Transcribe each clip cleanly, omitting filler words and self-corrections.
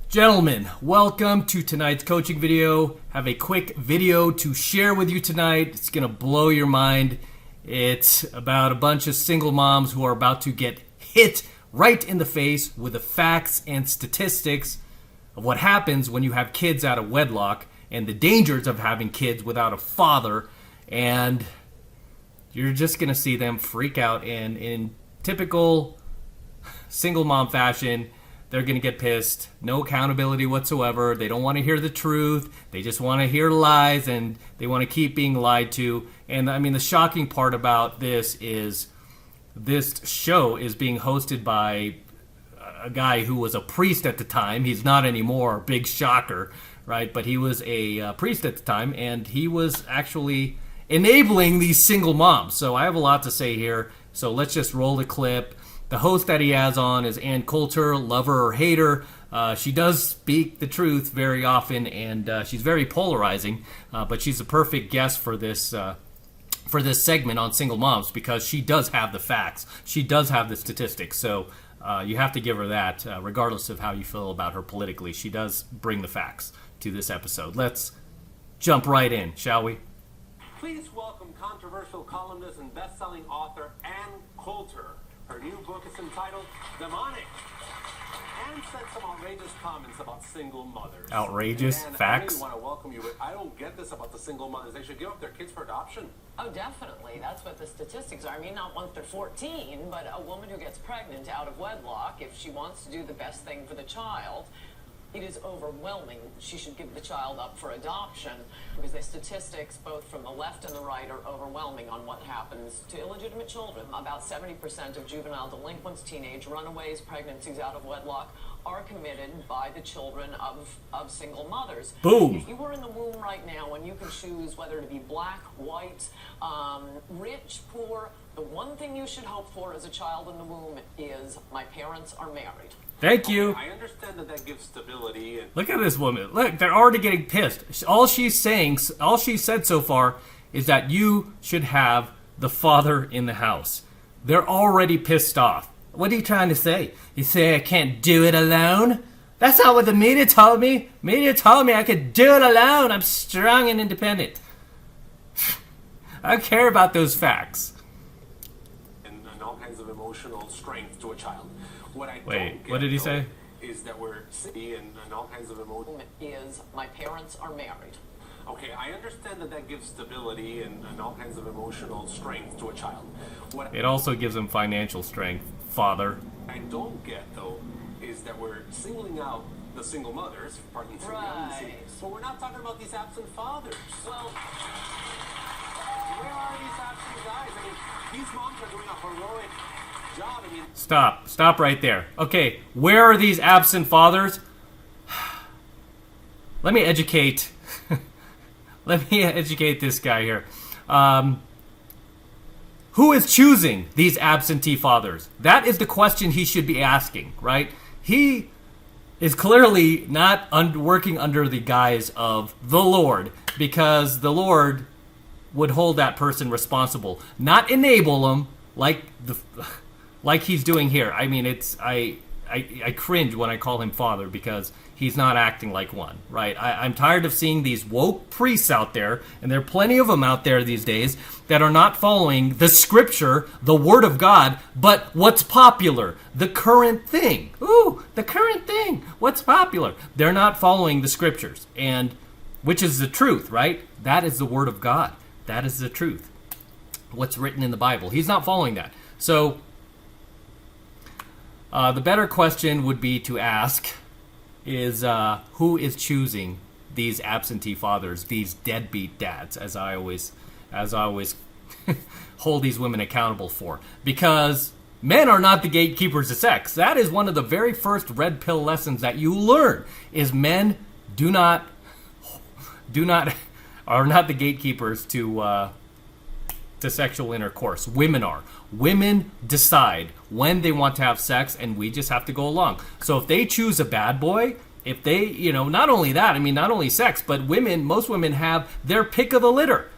Gentlemen, welcome to tonight's coaching video. Have a quick video to share with you tonight. It's going to blow your mind. It's about a bunch of single moms who are about to get hit right in the face with the facts and statistics of what happens when you have kids out of wedlock and the dangers of having kids without a father. And you're just going to see them freak out, and in typical single mom fashion, they're going to get pissed. No accountability whatsoever. They don't want to hear the truth. They just want to hear lies, and they want to keep being lied to. And I mean, the shocking part about this is this show is being hosted by a guy who was a priest at the time. He's not anymore. Big shocker, right? But he was a priest at the time, and he was actually enabling these single moms. So I have a lot to say here. So let's just roll the clip. The host that he has on is Coulter, lover or hater. She does speak the truth very often, and she's very polarizing, but she's a perfect guest for this segment on single moms because she does have the facts. She does have the statistics, so you have to give her that, regardless of how you feel about her politically. She does bring the facts to this episode. Let's jump right in, shall we? Please welcome controversial columnist and best-selling author Ann Coulter. Her new book is entitled Demonic. Anne said some outrageous comments about single mothers. Outrageous? And facts? I really want to welcome you, but I don't get this about the single mothers. They should give up their kids for adoption. Oh, definitely. That's what the statistics are. I mean, not once they're 14, but a woman who gets pregnant out of wedlock, if she wants to do the best thing for the child, it is overwhelming. She should give the child up for adoption because the statistics, both from the left and the right, are overwhelming on what happens to illegitimate children. About 70% of juvenile delinquents, teenage runaways, pregnancies out of wedlock are committed by the children of single mothers. Boom. If you were in the womb right now and you can choose whether to be black, white, rich, poor, the one thing you should hope for as a child in the womb is my parents are married. Thank you. I understand that gives stability. And Look at this woman. Look, they're already getting pissed. All she said so far is that you should have the father in the house. They're already pissed off. What are you trying to say? You say I can't do it alone? That's not what the media told me. Media told me I could do it alone. I'm strong and independent. I don't care about those facts. and all kinds of emotional strength to a child. What I Wait, don't get, what did he though, say? Is that we're city and all kinds of emotion. Is my parents are married. Okay, I understand that gives stability and all kinds of emotional strength to a child. What It also gives him financial strength, father. I don't get, though, is that we're singling out the single mothers, pardon the Right. but we're not talking about these absent fathers. Well, Where are these absent guys? I mean, these moms are doing a heroic job. I mean, Stop right there. Okay, where are these absent fathers? Let me educate. Let me educate this guy here. Who is choosing these absentee fathers? That is the question he should be asking, right? He is clearly not working under the guise of the Lord, because the Lord would hold that person responsible, not enable them like he's doing here. I mean, I cringe when I call him father because he's not acting like one, right? I'm tired of seeing these woke priests out there, and there are plenty of them out there these days, that are not following the scripture, the word of God, but what's popular, the current thing. Ooh, the current thing, what's popular. They're not following the scriptures, and which is the truth, right? That is the word of God. That is the truth. What's written in the Bible. He's not following that. So the better question would be to ask is who is choosing these absentee fathers, these deadbeat dads, as I always hold these women accountable for. Because men are not the gatekeepers of sex. That is one of the very first red pill lessons that you learn, is men are not the gatekeepers to sexual intercourse. Women are. Women decide when they want to have sex, and we just have to go along. So if they choose a bad boy, if they, not only that, I mean, not only sex, but most women have their pick of the litter,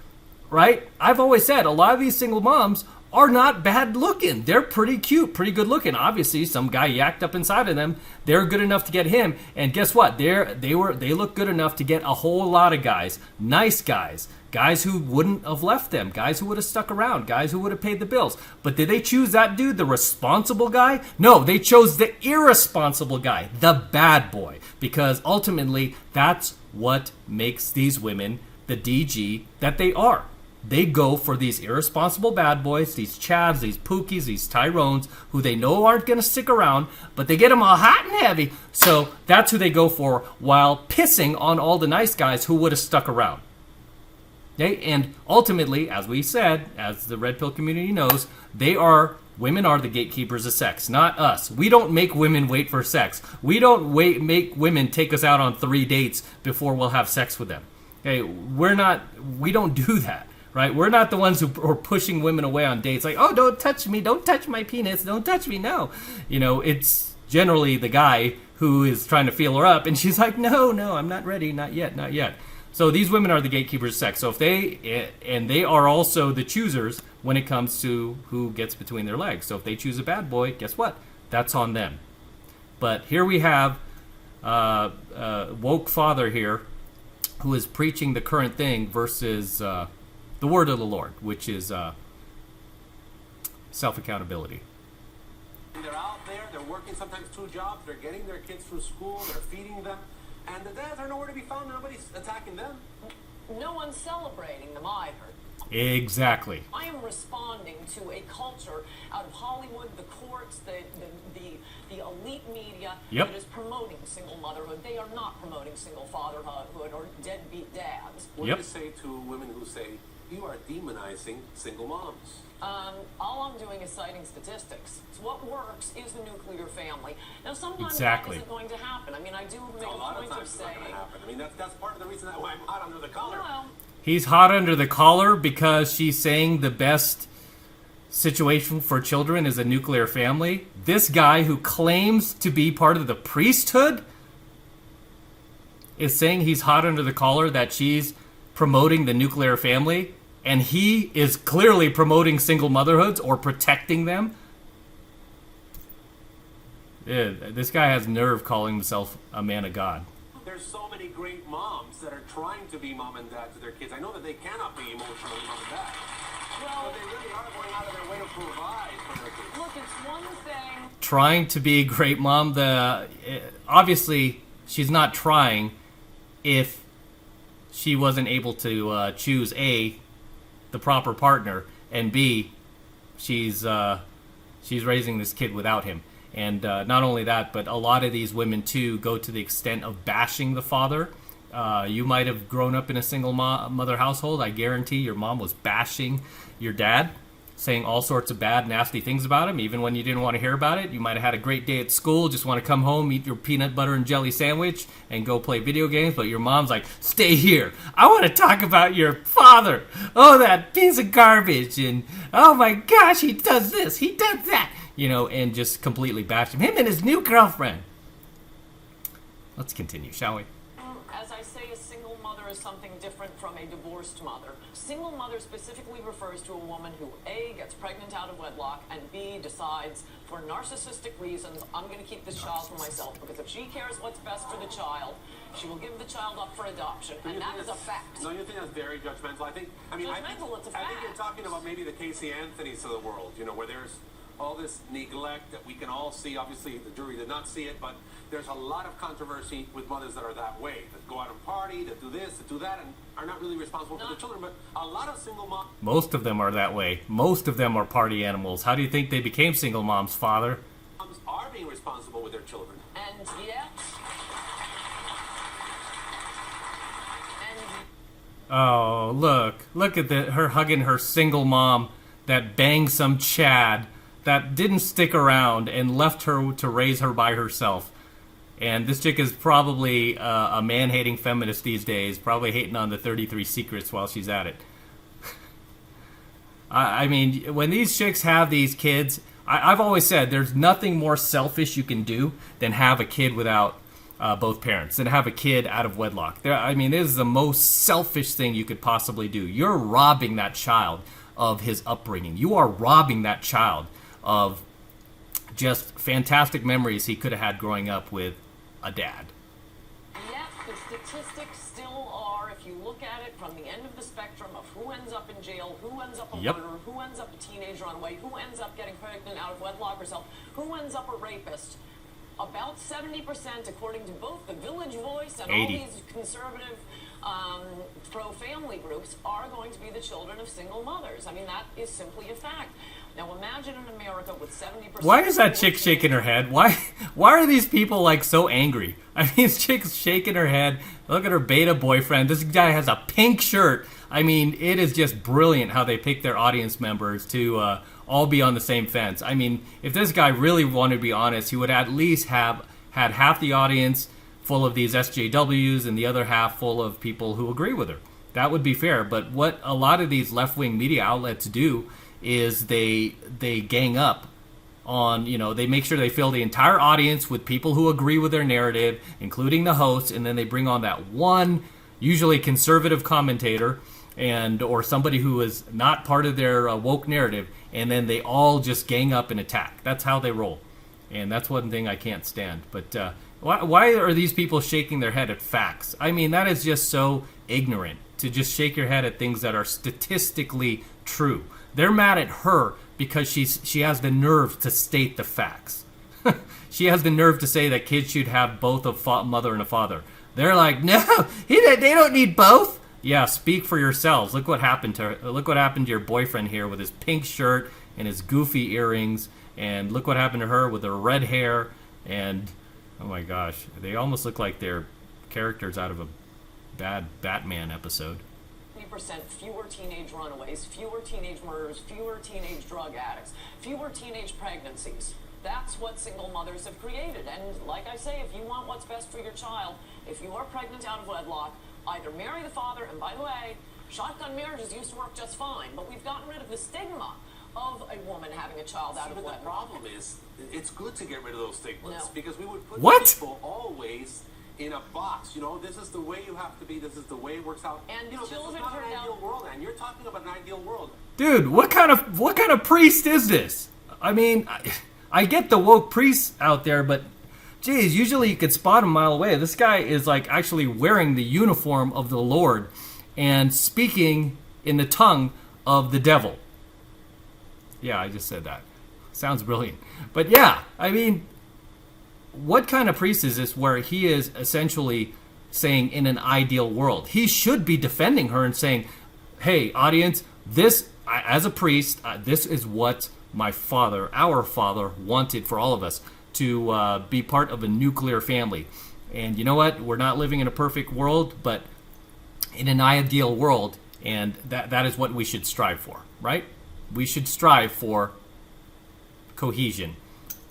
right? I've always said a lot of these single moms are not bad looking. They're pretty cute, pretty good looking. Obviously, some guy yacked up inside of them. They're good enough to get him. And guess what? They look good enough to get a whole lot of guys. Nice guys. Guys who wouldn't have left them. Guys who would have stuck around. Guys who would have paid the bills. But did they choose that dude, the responsible guy? No, they chose the irresponsible guy, the bad boy. Because ultimately, that's what makes these women the DG that they are. They go for these irresponsible bad boys, these Chavs, these Pookies, these Tyrones, who they know aren't going to stick around, but they get them all hot and heavy. So that's who they go for, while pissing on all the nice guys who would have stuck around. Okay? And ultimately, as we said, as the Red Pill community knows, women are the gatekeepers of sex, not us. We don't make women wait for sex. We don't make women take us out on 3 dates before we'll have sex with them. Okay? We don't do that. Right? We're not the ones who are pushing women away on dates like, oh, don't touch me, don't touch my penis, don't touch me, no. It's generally the guy who is trying to feel her up, and she's like, no, I'm not ready, not yet. So these women are the gatekeepers of sex. So they are also the choosers when it comes to who gets between their legs. So if they choose a bad boy, guess what? That's on them. But here we have woke father here who is preaching the current thing versus the word of the Lord, which is self-accountability. They're out there, they're working sometimes 2 jobs, they're getting their kids through school, they're feeding them, and the dads are nowhere to be found, nobody's attacking them. No one's celebrating them either. Exactly. I am responding to a culture out of Hollywood, the courts, the elite media that is promoting single motherhood. They are not promoting single fatherhood or deadbeat dads. What do you say to women who say, you are demonizing single moms? All I'm doing is citing statistics. So what works is the nuclear family. Now, sometimes that isn't going to happen. I mean, I do make a lot of point times of it's not saying... going to happen. I mean, that's part of the reason why I'm hot under the collar. Well, He's hot under the collar because she's saying the best situation for children is a nuclear family. This guy who claims to be part of the priesthood is saying he's hot under the collar that she's promoting the nuclear family, and he is clearly promoting single motherhoods or protecting them. Yeah, this guy has nerve calling himself a man of God. There's so many great moms that are trying to be mom and dad to their kids. I know that they cannot be emotionally mom and dad. well, But they really are going out of their way to provide for their kids. look, it's one thing... Trying to be a great mom, obviously she's not trying if she wasn't able to choose A, the proper partner, and B, she's raising this kid without him. And not only that, but a lot of these women, too, go to the extent of bashing the father. You might have grown up in a single mother household. I guarantee your mom was bashing your dad, saying all sorts of bad, nasty things about him, even when you didn't want to hear about it. You might have had a great day at school, just want to come home, eat your peanut butter and jelly sandwich, and go play video games, but your mom's like, stay here. I want to talk about your father. Oh, that piece of garbage. And, oh my gosh, he does this, he does that. And just completely bashed him and his new girlfriend. Let's continue, shall we? As I say, a single mother is something different from a divorced mother. Single mother specifically refers to a woman who A, gets pregnant out of wedlock, and B, decides for narcissistic reasons, I'm going to keep this child for myself, because if she cares what's best for the child, she will give the child up for adoption, and that is a fact. No, you think that's very judgmental. I think Judgmental, it's a I think fact. you're talking about maybe the Casey Anthonys of the world, where there's all this neglect that we can all see. Obviously, the jury did not see it, but there's a lot of controversy with mothers that are that way, that go out and party, that do this, that do that, and are not really responsible for their children. But a lot of single moms... Most of them are that way. Most of them are party animals. How do you think they became single moms, Father? Moms are being responsible with their children. And yet... Oh, look at her hugging her single mom that banged some Chad that didn't stick around and left her to raise her by herself. And this chick is probably a man-hating feminist these days, probably hating on the 33 Secrets while she's at it. I mean, when these chicks have these kids, I've always said there's nothing more selfish you can do than have a kid without both parents, than have a kid out of wedlock. I mean, this is the most selfish thing you could possibly do. You're robbing that child of his upbringing. You are robbing that child of just fantastic memories he could have had growing up with a dad. Yet the statistics still are, if you look at it from the end of the spectrum of who ends up in jail, who ends up a Yep. murderer, who ends up a teenage runaway, who ends up getting pregnant out of wedlock herself, who ends up a rapist, about 70%, according to both the Village Voice and 80. all these conservative pro-family groups, are going to be the children of single mothers. I mean, that is simply a fact. Now imagine in America with 70%... Why is that chick shaking her head? Why are these people like so angry? I mean, this chick's shaking her head. Look at her beta boyfriend. This guy has a pink shirt. I mean, it is just brilliant how they pick their audience members to all be on the same fence. I mean, if this guy really wanted to be honest, he would at least have had half the audience full of these SJWs and the other half full of people who agree with her. That would be fair. But what a lot of these left-wing media outlets do is they gang up on, they make sure they fill the entire audience with people who agree with their narrative, including the host, and then they bring on that one, usually conservative commentator, or somebody who is not part of their woke narrative, and then they all just gang up and attack. That's how they roll. And that's one thing I can't stand. But why are these people shaking their head at facts? I mean, that is just so ignorant, to just shake your head at things that are statistically true. They're mad at her because she has the nerve to state the facts. She has the nerve to say that kids should have both a mother and a father. They're like, no, they don't need both. Yeah, speak for yourselves. Look what happened to her. Look what happened to your boyfriend here with his pink shirt and his goofy earrings, and look what happened to her with her red hair. And oh my gosh, they almost look like they're characters out of a bad Batman episode. 50% fewer teenage runaways, fewer teenage murders, fewer teenage drug addicts, fewer teenage pregnancies. That's what single mothers have created. And like I say, if you want what's best for your child, if you are pregnant out of wedlock, either marry the father, and by the way, shotgun marriages used to work just fine, but we've gotten rid of the stigma of a woman having a child out of But the wedlock. problem is, it's good to get rid of those stigmas, No. because we would put What? people always in a box. This is the way you have to be. This is the way it works out. And this is children not an turned out- ideal world, and you're talking about an ideal world. Dude, what kind of priest is this? I mean, I get the woke priests out there, but geez, usually you could spot him a mile away. This guy is like actually wearing the uniform of the Lord and speaking in the tongue of the devil. Yeah, I just said that. Sounds brilliant. But yeah, I mean, what kind of priest is this where he is essentially saying in an ideal world? He should be defending her and saying, hey, audience, as a priest, this is what our father wanted for all of us, to be part of a nuclear family. And you know what? We're not living in a perfect world, but in an ideal world, and that is what we should strive for, right? We should strive for cohesion,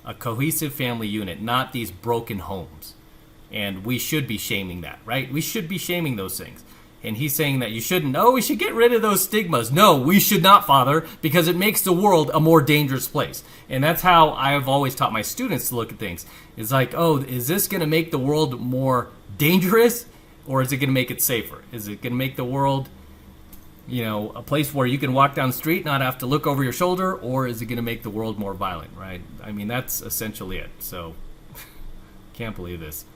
a cohesive family unit, not these broken homes. And we should be shaming that, right? We should be shaming those things. And he's saying that you shouldn't. Oh, we should get rid of those stigmas. No, we should not, Father, because it makes the world a more dangerous place. And that's how I've always taught my students to look at things. It's like, oh, is this going to make the world more dangerous, or is it going to make it safer? Is it going to make the world, a place where you can walk down the street, not have to look over your shoulder, or is it going to make the world more violent, right? I mean, that's essentially it. So, can't believe this.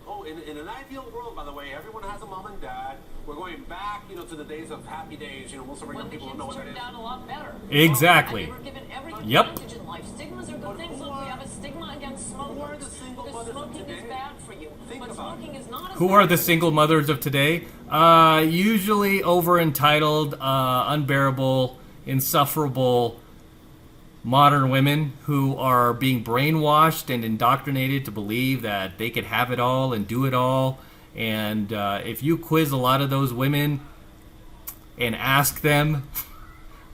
Oh, in an ideal world, by the way, everyone has a mom and dad. We're going back, to the days of happy days. Most of our When young the people kids don't know what that turned is. out a lot better. Exactly. And they were given every Yep. advantage in life. Stigmas are good things. Look, we have a stigma against smokers. Who are the single because mothers of smoking is today? bad for you. Think But about smoking is not as Who bad are the as single mothers of today? Usually over entitled, unbearable, insufferable modern women who are being brainwashed and indoctrinated to believe that they could have it all and do it all. And if you quiz a lot of those women and ask them,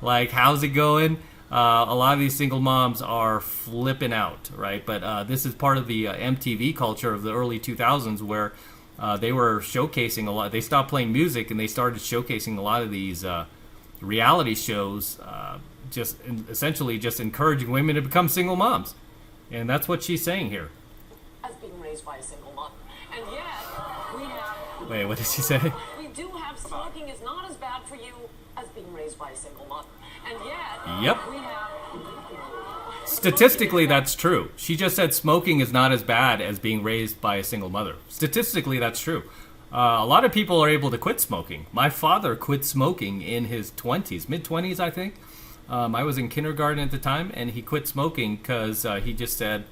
like, how's it going? A lot of these single moms are flipping out, right? But this is part of the MTV culture of the early 2000s where they were showcasing a lot. They stopped playing music and they started showcasing a lot of these reality shows, essentially just encouraging women to become single moms. And that's what she's saying here. being raised raised by a single mother. And yet, we have... Wait, what did she say? We do have smoking is not as bad for you as being raised by a single mother. And yet, Yep. we have... Statistically, that's true. She just said smoking is not as bad as being raised by a single mother. Statistically, that's true. A lot of people are able to quit smoking. My father quit smoking in his 20s, mid-20s, I think. I was in kindergarten at the time, and he quit smoking because he just said,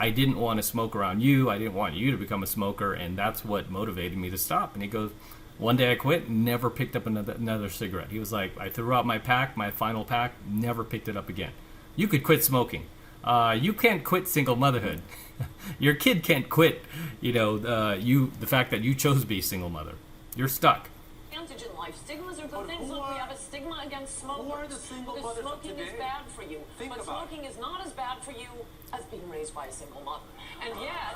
I didn't want to smoke around you. I didn't want you to become a smoker, and that's what motivated me to stop. And he goes, one day I quit, never picked up another cigarette. He was like, I threw out my pack, my final pack, never picked it up again. You could quit smoking. You can't quit single motherhood. Your kid can't quit, the fact that you chose to be a single mother. You're stuck. Advantage in life. Stigmas are good things. Look, we have a stigma against smokers. Who are the single because mothers of smoking today? is bad for you. Think but about smoking is not as bad for you as being raised by a single mother. And yet,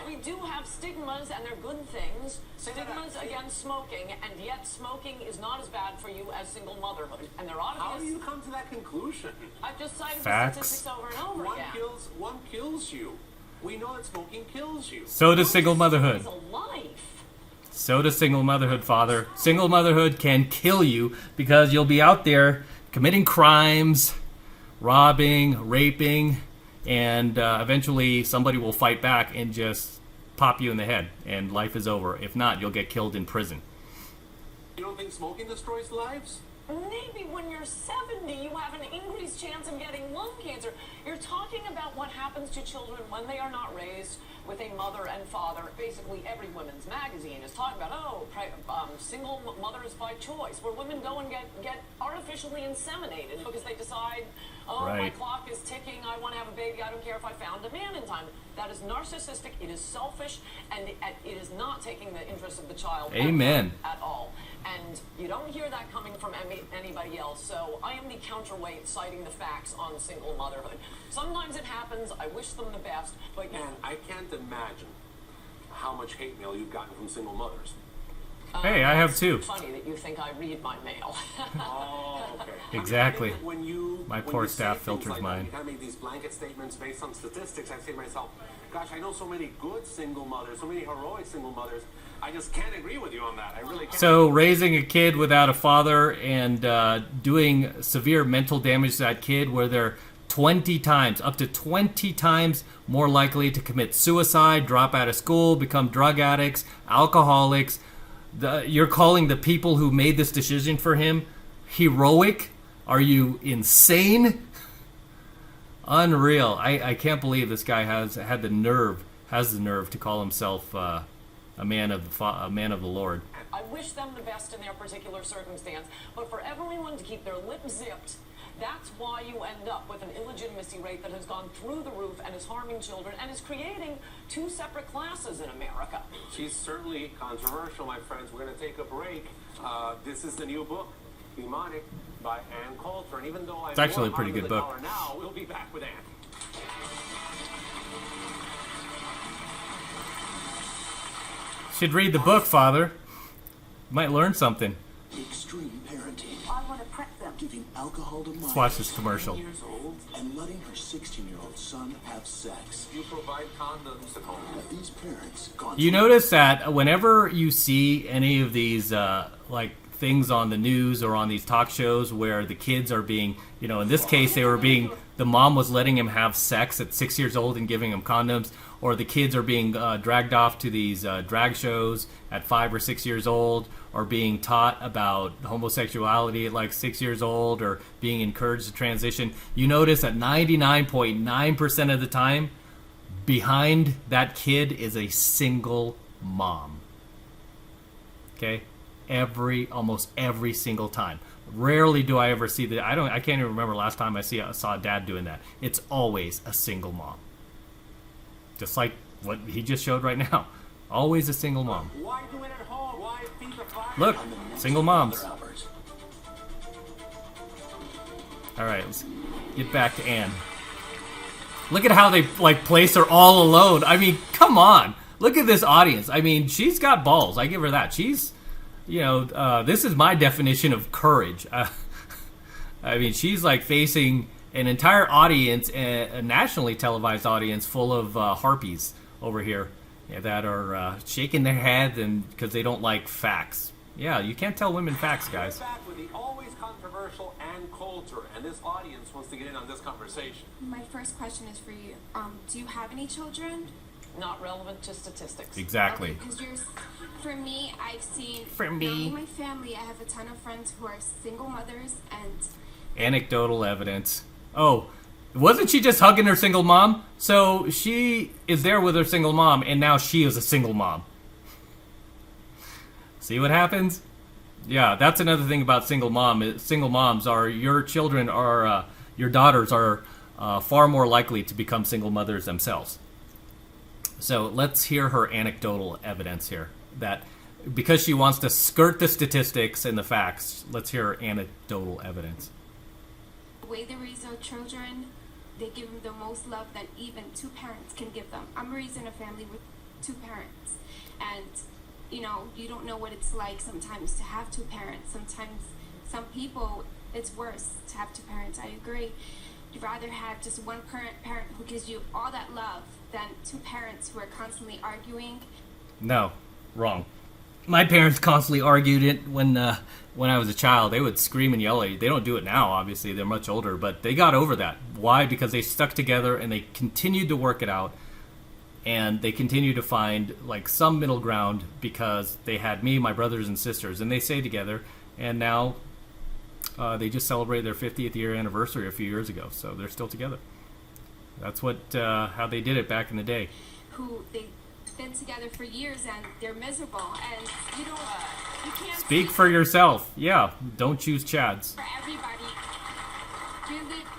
we do have stigmas, and they're good things. Stigmas against smoking, and yet smoking is not as bad for you as single motherhood. And there ought to be How do you come to that conclusion? I've just cited Facts. the statistics over and over again. One kills you. We know that smoking kills you. So does single motherhood. It's a life. So does single motherhood, father. Single motherhood can kill you because you'll be out there committing crimes, robbing, raping, and eventually somebody will fight back and just pop you in the head, and life is over. If not, you'll get killed in prison. You don't think smoking destroys lives? Maybe when you're 70, you have an increased chance of getting lung cancer. You're talking about what happens to children when they are not raised with a mother and father. Basically, every women's magazine is talking about, single mothers by choice, where women go and get artificially inseminated because they decide, my Right. clock is ticking, I want to have a baby, I don't care if I found a man in time. That is narcissistic, it is selfish, and it is not taking the interest of the child Amen. at all. And you don't hear that coming from anybody else. So I am the counterweight, citing the facts on single motherhood. Sometimes it happens. I wish them the best, but Man, I can't imagine how much hate mail you've gotten from single mothers. Hey, I have too. It's funny that you think I read my mail. Oh, okay. Exactly. I think when you, My when poor you say staff things filters like mine. That, you kind of make these blanket statements based on statistics. I say to myself, gosh, I know so many good single mothers, so many heroic single mothers. I just can't agree with you on that. I really can't. So raising a kid without a father and doing severe mental damage to that kid, where they're 20 times, up to 20 times more likely to commit suicide, drop out of school, become drug addicts, alcoholics. You're calling the people who made this decision for him heroic? Are you insane? Unreal. I can't believe this guy has the nerve to call himself a man of the Lord. I wish them the best in their particular circumstance, but for everyone to keep their lips zipped, that's why you end up with an illegitimacy rate that has gone through the roof and is harming children and is creating two separate classes in America. She's certainly controversial, my friends. We're going to take a break. This is the new book, Demonic, by Coulter. And even though I'm It's actually a more pretty under good the book. collar now, we'll be back with Ann. Should read the book, Father. Might learn something. Extreme parenting. I want to prep them. Giving alcohol to Let's Maya, watch this commercial. 10 years old, and letting her 16-year-old son have sex. you provide condoms at home. But these parents gone You notice that whenever you see any of these things on the news or on these talk shows where the kids are being, in this case the mom was letting him have sex at 6 years old and giving him condoms, or the kids are being dragged off to these drag shows at 5 or 6 years old, or being taught about homosexuality at like 6 years old, or being encouraged to transition. You notice that 99.9% of the time, behind that kid is a single mom. Okay? Almost every single time. Rarely do I ever see that. I can't even remember last time I saw a dad doing that. It's always a single mom. Just like what he just showed right now. Always a single mom. Why do it at home? Why feed the fire? Look, single moms. Mother Albert. All right, let's get back to Anne. Look at how they place her all alone. I mean, come on. Look at this audience. I mean, she's got balls. I give her that. She's, this is my definition of courage. I mean, she's like facing an entire audience, a nationally televised audience full of harpies over here that are shaking their head and because they don't like facts. Yeah, you can't tell women facts, guys. We're back with the always controversial Ann Coulter, and this audience wants to get in on this conversation. My first question is for you. Do you have any children? Not relevant to statistics. Exactly. Because for me, I've seen. For me. In my family, I have a ton of friends who are single mothers and. Anecdotal evidence. Oh, wasn't she just hugging her single mom? So she is there with her single mom, and now she is a single mom. See what happens? Yeah, that's another thing about single moms are your children are your daughters are far more likely to become single mothers themselves. So let's hear her anecdotal evidence here. That because she wants to skirt the statistics and the facts, let's hear her anecdotal evidence. The way they raise their children, they give them the most love that even two parents can give them. I'm raising a family with two parents, and you know, you don't know what it's like sometimes to have two parents. Sometimes, some people, it's worse to have two parents. I agree. You'd rather have just one parent who gives you all that love than two parents who are constantly arguing. No, wrong. My parents constantly argued it when I was a child. They would scream and yell at you. They don't do it now, obviously. They're much older, but they got over that. Why? Because they stuck together and they continued to work it out. And they continue to find like some middle ground because they had me, my brothers and sisters, and they stayed together. And now they just celebrated their 50th year anniversary a few years ago, so they're still together. That's what how they did it back in the day. Who they've been together for years and they're miserable, and you can't Speak for yourself. Yeah, don't choose Chads. For everybody,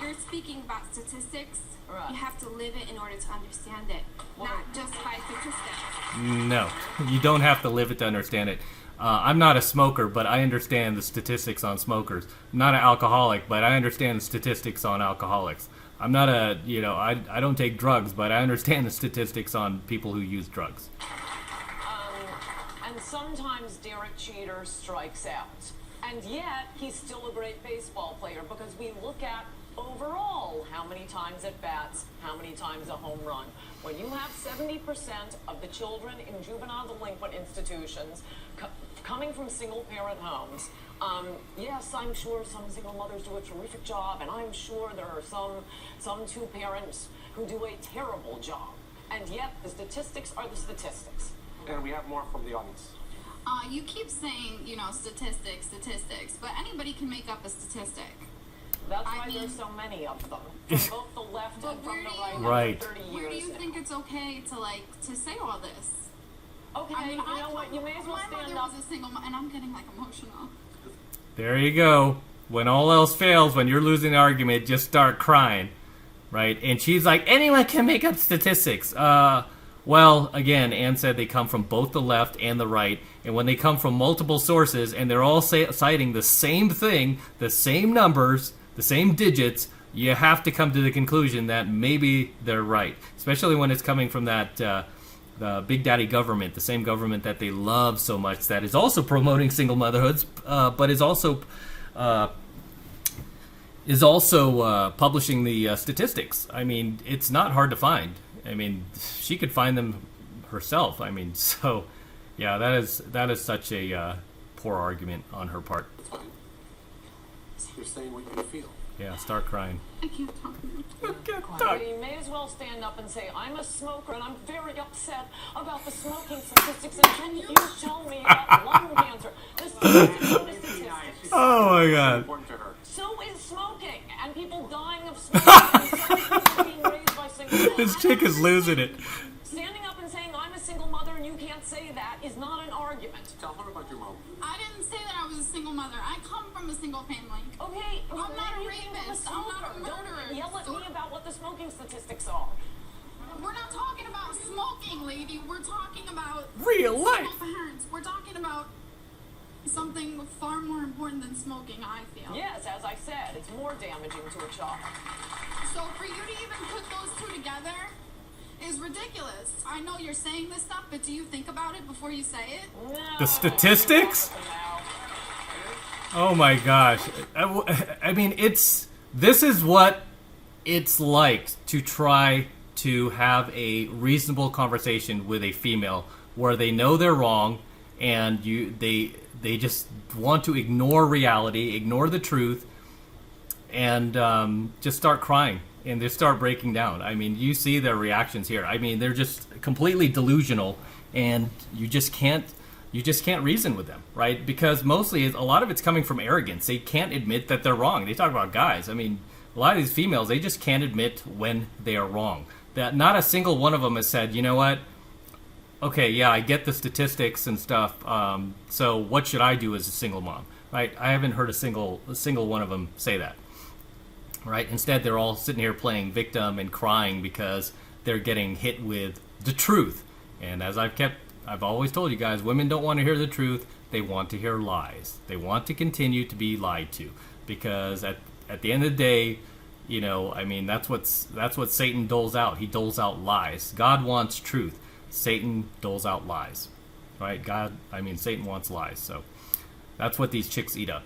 you're speaking about statistics. Right. You have to live it in order to understand it, not just by statistics. No, you don't have to live it to understand it. I'm not a smoker, but I understand the statistics on smokers. I'm not an alcoholic, but I understand the statistics on alcoholics. I'm not I don't take drugs, but I understand the statistics on people who use drugs. And sometimes Derek Jeter strikes out. And yet, he's still a great baseball player because we look at overall how many times at bats, how many times a home run. When you have 70% of the children in juvenile delinquent institutions coming from single-parent homes, yes, I'm sure some single mothers do a terrific job, and I'm sure there are some two parents who do a terrible job. And yet, the statistics are the statistics. And we have more from the audience. You keep saying, statistics, but anybody can make up a statistic. That's why there's so many of them, from both the left and from the right. Right. 30 years Where do you now. think it's okay to say all this? Okay, you know what? You may as well stand My mother up. was a single mom, and I'm getting emotional. There you go. When all else fails, when you're losing an argument, just start crying, right? And she's like, anyone can make up statistics. Well, again, Ann said they come from both the left and the right, and when they come from multiple sources and they're all citing the same thing, the same numbers, the same digits, you have to come to the conclusion that maybe they're right, especially when it's coming from that the Big Daddy government, the same government that they love so much, that is also promoting single motherhoods, but is also publishing the statistics. I mean, it's not hard to find. I mean, she could find them herself. I mean, so yeah, that is such a poor argument on her part. It's fine. You're saying what you feel. Yeah, start crying. I can't talk. You may as well stand up and say, I'm a smoker and I'm very upset about the smoking statistics, and can you tell me about lung cancer? This statistics. Oh my God. Important to her. So is smoking, and people dying of smoking, and so is people being raised by single mothers. This chick is losing it. Standing up and saying, I'm a single mother and you can't say that is not an argument. Tell her about your mom. I didn't say that I was a single mother. I come from a single family. Okay, I'm well, not a you came from rapist. I'm not a smoker. murderer. Don't yell at me about what the smoking statistics are. We're not talking about smoking, lady. We're talking about Real life. single parents. We're talking about something far more important than smoking, I feel. Yes, as I said, it's more damaging to a child. So for you to even put those two together is ridiculous. I know you're saying this stuff, but do you think about it before you say it? No. The statistics? Oh my gosh. I mean, this is what it's like to try to have a reasonable conversation with a female where they know they're wrong and they just want to ignore reality, ignore the truth, and just start crying and they start breaking down. I mean, you see their reactions here. I mean, they're just completely delusional, and you just can't reason with them, right? Because mostly a lot of it's coming from arrogance. They can't admit that they're wrong. They talk about guys. I mean, a lot of these females, they just can't admit when they are wrong. That not a single one of them has said, you know what? Okay, yeah, I get the statistics and stuff. So what should I do as a single mom, right? I haven't heard a single one of them say that, right? Instead, they're all sitting here playing victim and crying because they're getting hit with the truth. And as I've always told you guys, women don't want to hear the truth. They want to hear lies. They want to continue to be lied to, because at the end of the day, you know, I mean, that's what Satan doles out. He doles out lies. God wants truth. Satan doles out lies, right? Satan wants lies. So that's what these chicks eat up.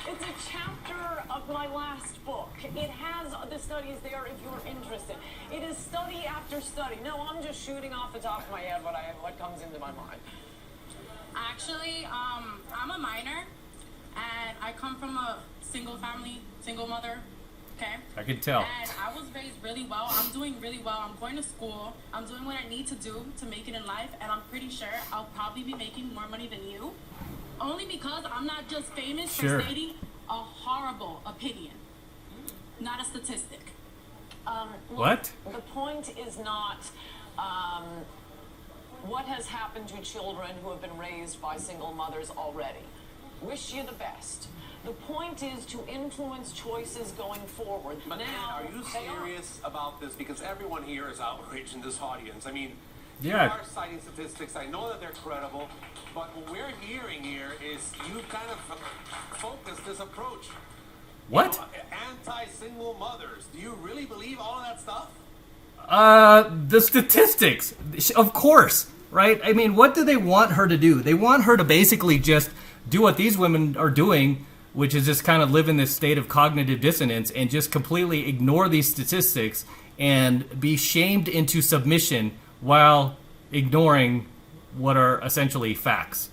It's a chapter of my last book. It has the studies there if you're interested. It is study after study. No, I'm just shooting off the top of my head what comes into my mind. Actually, I'm a minor, and I come from a single family, single mother. Okay. I can tell. And I was raised really well. I'm doing really well. I'm going to school. I'm doing what I need to do to make it in life, and I'm pretty sure I'll probably be making more money than you. Only because I'm not just famous for stating a horrible opinion, not a statistic. What? The point is not what has happened to children who have been raised by single mothers already. Wish you the best. The point is to influence choices going forward. But now, are you serious about this? Because everyone here is outraged in this audience. I mean, yeah. You are citing statistics. I know that they're credible, but what we're hearing here is you kind of focus this approach. What? You know, anti-single mothers. Do you really believe all of that stuff? The statistics, of course, right? I mean, what do they want her to do? They want her to basically just do what these women are doing, which is just kind of live in this state of cognitive dissonance and just completely ignore these statistics and be shamed into submission while ignoring what are essentially facts.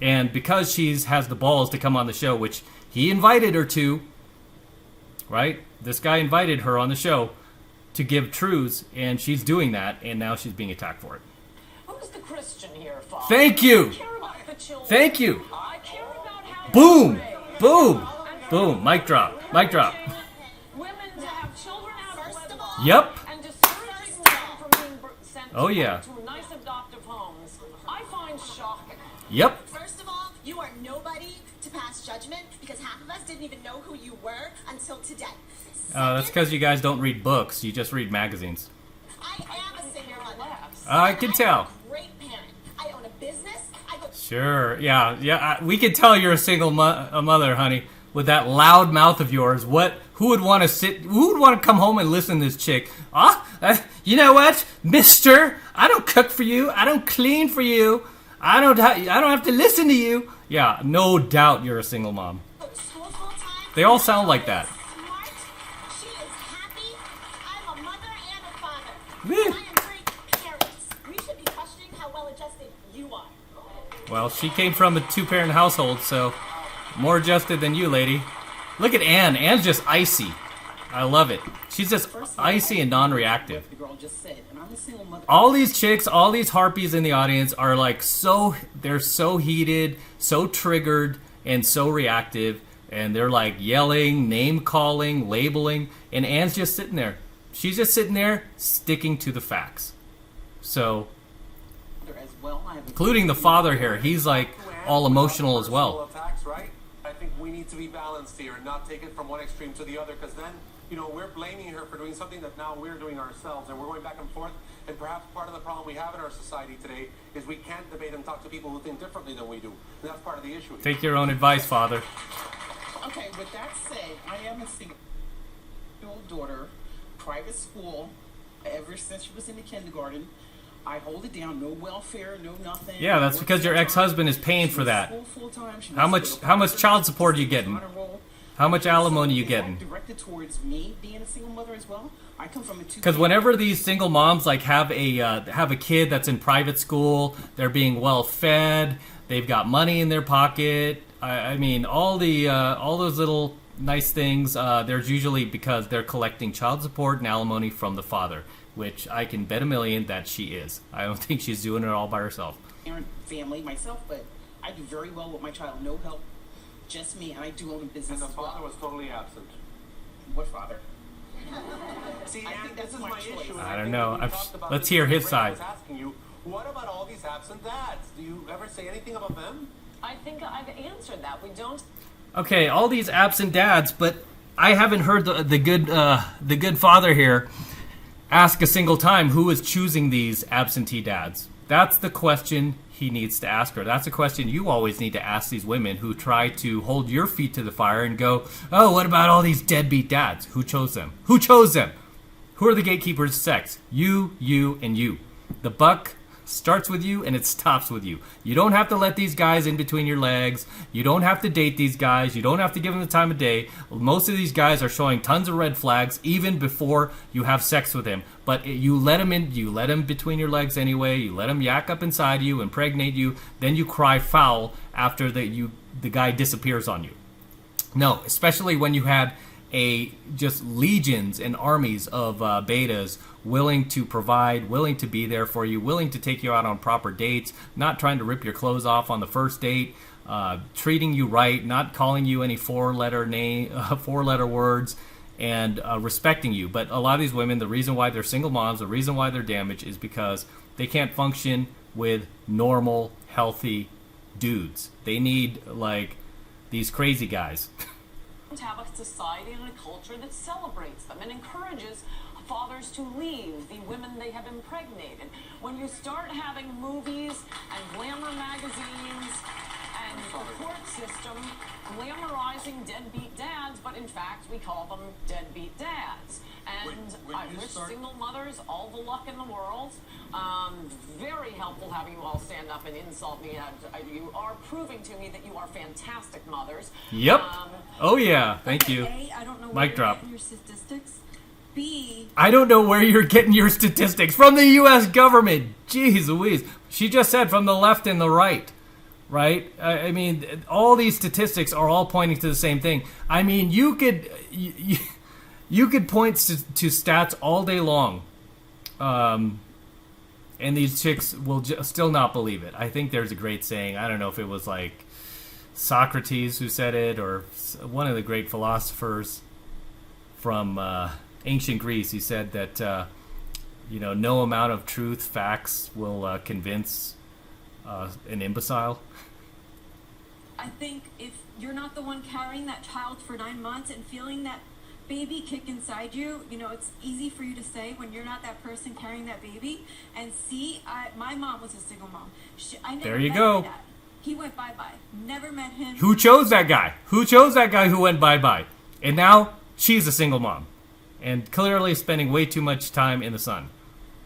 And because she has the balls to come on the show, which he invited her to, right? This guy invited her on the show to give truths, and she's doing that, and now she's being attacked for it. Who's the Christian here, Father? Thank you. I care about the children. Thank you. I care about how Boom. they're raised. Boom. Boom. Mic drop. Mic drop. Women to have children out of wedlock. Yep. And discouraging them from being sent to nice adoptive homes. I find shocking. Yep. First of all, you are nobody to pass judgment, because half of us didn't even know who you were until today. That's because you guys don't read books. You just read magazines. I am a single mother. I can tell. I'm a great parent. I own a business. I go. Sure. Yeah. We can tell you're a single mother, honey, with that loud mouth of yours. Who would want to come home and listen to this chick? You know what, mister? I don't cook for you. I don't clean for you. I don't have to listen to you. Yeah, no doubt you're a single mom. They all sound like that. Smart. She is happy. I'm a mother and a father. Meh. I am great parents. We should be questioning how well adjusted you are. Well, she came from a two-parent household, so more adjusted than you, lady. Look at Anne. Anne's just icy. I love it. She's just icy and non-reactive. The girl just said, and I'm a single mother. All these chicks, all these harpies in the audience are like they're so heated, so triggered, and so reactive. And they're like yelling, name-calling, labeling. And Anne's just sitting there. She's just sitting there sticking to the facts. So, As well, including the father here. He's like all emotional as well. Attacks, right? I think we need to be balanced here and not take it from one extreme to the other, because then, you know, we're blaming her for doing something that now we're doing ourselves, and we're going back and forth. And perhaps part of the problem we have in our society today is we can't debate and talk to people who think differently than we do. And that's part of the issue here. Take your own advice, father. Okay, with that said, I am a single daughter, private school, ever since she was in the kindergarten. I hold it down, no welfare, no nothing. Yeah, that's because your ex-husband is paying for that. Full-time. How much child support are you getting? How much alimony you getting? Directed towards me being a single mother as well. I come from a two. Because whenever these single moms like have a kid that's in private school, they're being well fed, they've got money in their pocket. I mean, all those little nice things. There's usually because they're collecting child support and alimony from the father, which I can bet a million that she is. I don't think she's doing it all by herself. Parent family myself, but I do very well with my child. No help, just me, and I do own a business. And the as well. father was totally absent. What father? See, I and think this that's is my my choice. issue. I don't know. Let's this, hear his Ray, side. I was asking you, what about all these absent dads? Do you ever say anything about them? I think I've answered that. We don't. Okay, all these absent dads, but I haven't heard the good father here ask a single time who is choosing these absentee dads. That's the question he needs to ask her. That's a question you always need to ask these women who try to hold your feet to the fire and go, oh, what about all these deadbeat dads? Who chose them? Who chose them? Who are the gatekeepers of sex? You, and you. The buck starts with you and it stops with you. You don't have to let these guys in between your legs. You don't have to date these guys. You don't have to give them the time of day. Most of these guys are showing tons of red flags even before you have sex with him. But you let him in. You let him between your legs anyway. You let him yak up inside you, impregnate you. Then you cry foul after the guy disappears on you. No, especially when you had just legions and armies of betas willing to provide, willing to be there for you, willing to take you out on proper dates, not trying to rip your clothes off on the first date, treating you right, not calling you any four-letter words, and respecting you. But a lot of these women, the reason why they're single moms, the reason why they're damaged is because they can't function with normal, healthy dudes. They need, like, these crazy guys. Have a society and a culture that celebrates them and encourages fathers to leave the women they have impregnated. When you start having movies and glamour magazines and the court system glamorizing deadbeat dads, but in fact we call them deadbeat dads. And I wish single mothers all the luck in the world. Very helpful having you all stand up and insult me. You are proving to me that you are fantastic mothers. Yep. Oh yeah. Thank you. A, I don't know Mic where drop. you're getting your statistics. B, I don't know where you're getting your statistics from the U.S. government. Jeez Louise. She just said from the left and the right. Right? I mean, all these statistics are all pointing to the same thing. I mean, you could point to stats all day long, and these chicks will still not believe it. I think there's a great saying. I don't know if it was like Socrates who said it or one of the great philosophers from ancient Greece. He said that no amount of truth, facts will convince an imbecile. I think if you're not the one carrying that child for 9 months and feeling that baby kick inside you, it's easy for you to say when you're not that person carrying that baby. And see, my mom was a single mom. I never There you met go. my dad. He went bye-bye. Never met him. Who chose that guy? Who chose that guy who went bye-bye? And now she's a single mom. And clearly spending way too much time in the sun.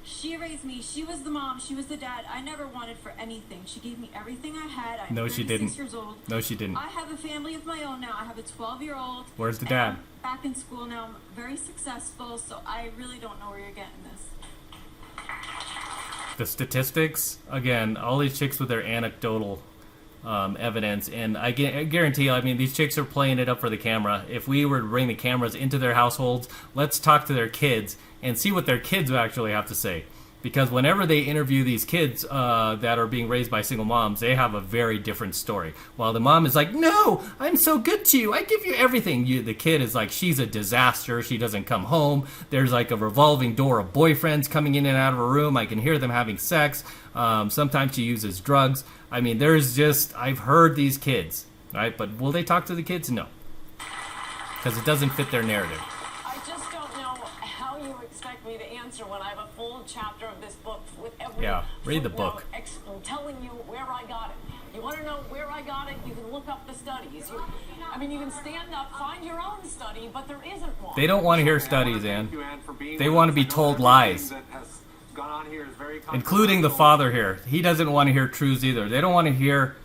She raised me. She was the mom. She was the dad. I never wanted for anything. She gave me everything I had. I'm No, she didn't. 36 years old. No, she didn't. I have a family of my own now. I have a 12-year-old. Where's the and dad? I'm back in school now. I'm very successful, so I really don't know where you're getting this. The statistics, again, all these chicks with their anecdotal evidence, and I guarantee you, I mean, these chicks are playing it up for the camera. If we were to bring the cameras into their households, let's talk to their kids and see what their kids actually have to say. Because whenever they interview these kids that are being raised by single moms, they have a very different story. While the mom is like, no, I'm so good to you. I give you everything. The kid is like, she's a disaster. She doesn't come home. There's like a revolving door of boyfriends coming in and out of her room. I can hear them having sex. Sometimes she uses drugs. I mean, I've heard these kids, right? But will they talk to the kids? No. Because it doesn't fit their narrative. I just don't know how you expect me to answer when I have a full chapter of this book with every read the footnote book. telling you where I got it. You want to know where I got it? You can look up the studies. You can stand up, find your own study, but there isn't one. They don't want to hear studies, Ann. Thank you, Ann, for being They with want to us. be I know told everything lies. that has gone on here is very Including the controversial. father here. He doesn't want to hear truths either. They don't want to hear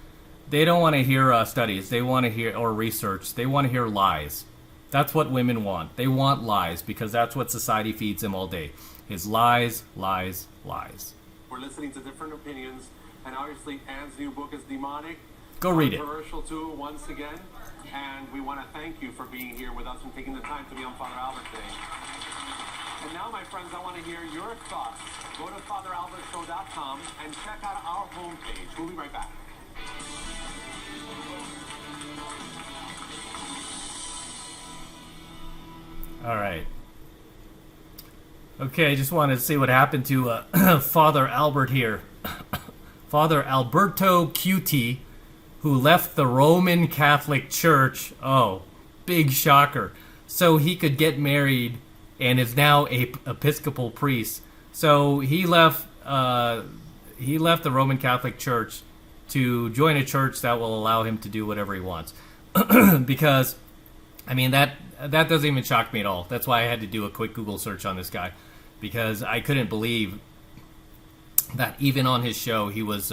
They don't want to hear studies. They want to hear, or research. They want to hear lies. That's what women want. They want lies because that's what society feeds them all day. Is lies, lies, lies. We're listening to different opinions, and obviously Anne's new book is demonic. Go read it. Controversial too, once again. And we want to thank you for being here with us and taking the time to be on Father Albert Day. And now, my friends, I want to hear your thoughts. Go to fatheralbertshow.com and check out our homepage. We'll be right back. All right. Okay, just wanted to see what happened to Father Albert here. Father Alberto QT, who left the Roman Catholic Church. Oh, big shocker. So he could get married and is now a Episcopal priest. So he left the Roman Catholic Church to join a church that will allow him to do whatever he wants. Because, I mean, that doesn't even shock me at all. That's why I had to do a quick Google search on this guy, because I couldn't believe that even on his show he was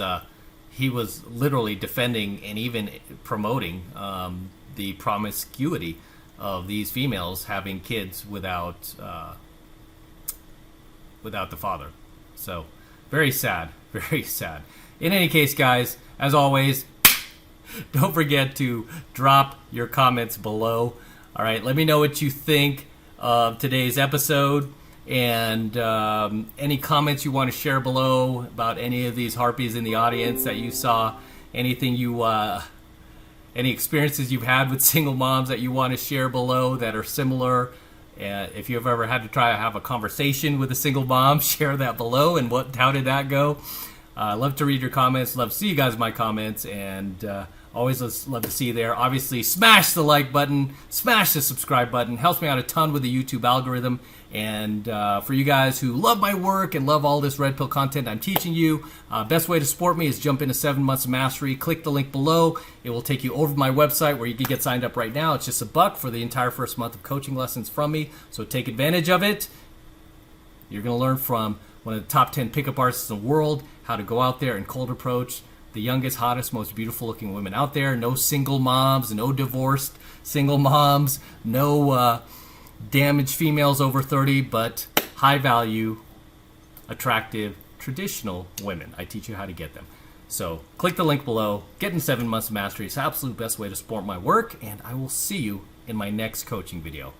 literally defending and even promoting the promiscuity of these females having kids without the father. So very sad, very sad. In any case, guys, as always, don't forget to drop your comments below. All right, let me know what you think of today's episode, and any comments you want to share below about any of these harpies in the audience that you saw, anything any experiences you've had with single moms that you want to share below that are similar. If you've ever had to try to have a conversation with a single mom, share that below, and how did that go? Love to read your comments, love to see you guys in my comments, and always love to see you there. Obviously, smash the like button, smash the subscribe button. Helps me out a ton with the YouTube algorithm. And for you guys who love my work and love all this Red Pill content I'm teaching you, best way to support me is jump into 7 Months of Mastery. Click the link below. It will take you over to my website where you can get signed up right now. It's just $1 for the entire first month of coaching lessons from me. So take advantage of it. You're going to learn from one of the top 10 pickup artists in the world, how to go out there and cold approach the youngest, hottest, most beautiful looking women out there. No single moms, no divorced single moms, no damaged females over 30, but high value, attractive, traditional women. I teach you how to get them. So click the link below, get in 7 Months of Mastery. It's the absolute best way to support my work, and I will see you in my next coaching video.